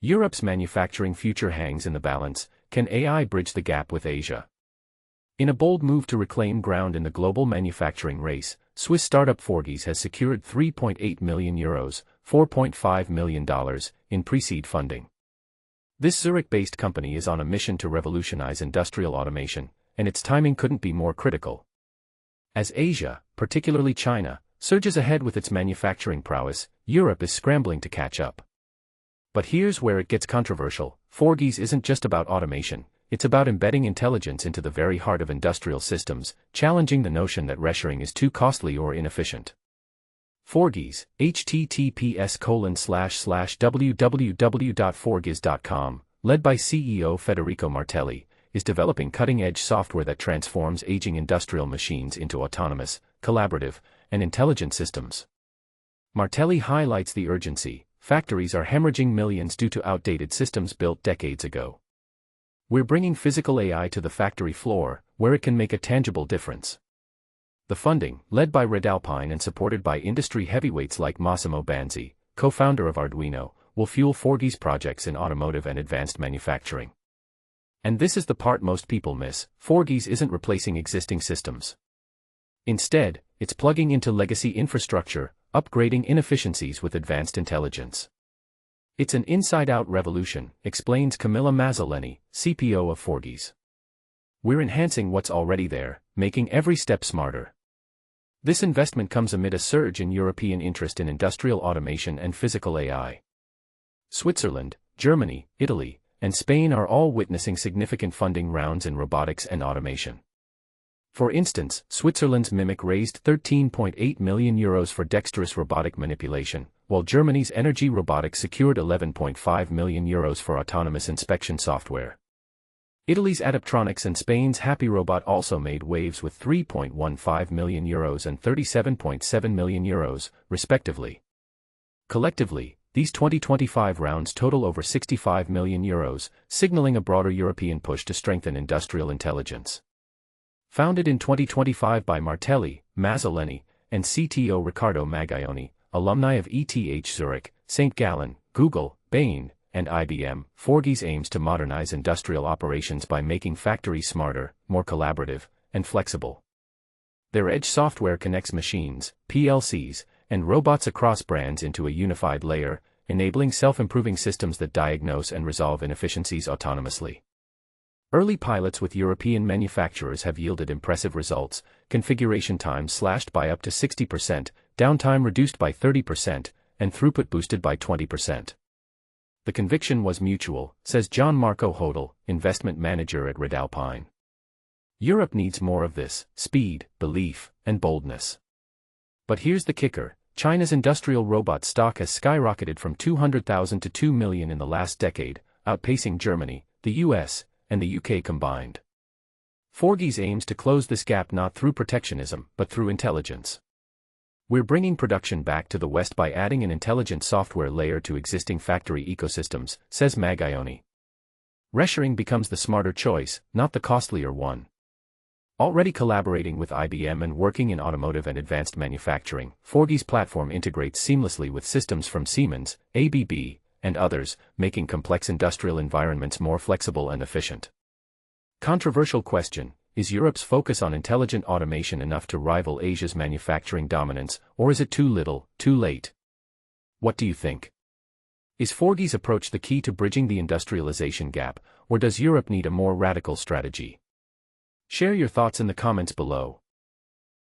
Europe's manufacturing future hangs in the balance. Can AI bridge the gap with Asia? In a bold move to reclaim ground in the global manufacturing race, Swiss startup Forgis has secured €3.8 million, $4.5 million, in pre-seed funding. This Zurich-based company is on a mission to revolutionize industrial automation, and its timing couldn't be more critical. As Asia, particularly China, surges ahead with its manufacturing prowess, Europe is scrambling to catch up. But here's where it gets controversial. Forgis isn't just about automation, it's about embedding intelligence into the very heart of industrial systems, challenging the notion that reshoring is too costly or inefficient. Forgis, https://www.forgis.com, led by CEO Federico Martelli, is developing cutting-edge software that transforms aging industrial machines into autonomous, collaborative, and intelligent systems. Martelli highlights the urgency. Factories are hemorrhaging millions due to outdated systems built decades ago. We're bringing physical AI to the factory floor, where it can make a tangible difference. The funding, led by Red Alpine and supported by industry heavyweights like Massimo Banzi, co-founder of Arduino, will fuel Forgis projects in automotive and advanced manufacturing. And this is the part most people miss: Forgis isn't replacing existing systems. Instead, it's plugging into legacy infrastructure, upgrading inefficiencies with advanced intelligence. It's an inside-out revolution, explains Camilla Mazzoleni, CPO of Forgis. We're enhancing what's already there, making every step smarter. This investment comes amid a surge in European interest in industrial automation and physical AI. Switzerland, Germany, Italy, and Spain are all witnessing significant funding rounds in robotics and automation. For instance, Switzerland's Mimic raised €13.8 million for dexterous robotic manipulation, while Germany's Energy Robotics secured €11.5 million for autonomous inspection software. Italy's Adaptronics and Spain's Happy Robot also made waves with €3.15 million and €37.7 million, respectively. Collectively, these 2025 rounds total over €65 million, signaling a broader European push to strengthen industrial intelligence. Founded in 2025 by Martelli, Mazzoleni, and CTO Riccardo Maglioni, alumni of ETH Zurich, St. Gallen, Google, Bain, and IBM, Forgis aims to modernize industrial operations by making factories smarter, more collaborative, and flexible. Their edge software connects machines, PLCs, and robots across brands into a unified layer, enabling self-improving systems that diagnose and resolve inefficiencies autonomously. Early pilots with European manufacturers have yielded impressive results: configuration time slashed by up to 60%, downtime reduced by 30%, and throughput boosted by 20%. The conviction was mutual, says John Marco Hodel, investment manager at Red Alpine. Europe needs more of this: speed, belief, and boldness. But here's the kicker: China's industrial robot stock has skyrocketed from 200,000 to 2 million in the last decade, outpacing Germany, the US, and the UK combined. Forgis aims to close this gap not through protectionism, but through intelligence. We're bringing production back to the West by adding an intelligent software layer to existing factory ecosystems, says Maglioni. Reshoring becomes the smarter choice, not the costlier one. Already collaborating with IBM and working in automotive and advanced manufacturing, Forgis' platform integrates seamlessly with systems from Siemens, ABB, and others, making complex industrial environments more flexible and efficient. Controversial question: is Europe's focus on intelligent automation enough to rival Asia's manufacturing dominance, or is it too little, too late? What do you think? Is Forgis' approach the key to bridging the industrialization gap, or does Europe need a more radical strategy? Share your thoughts in the comments below.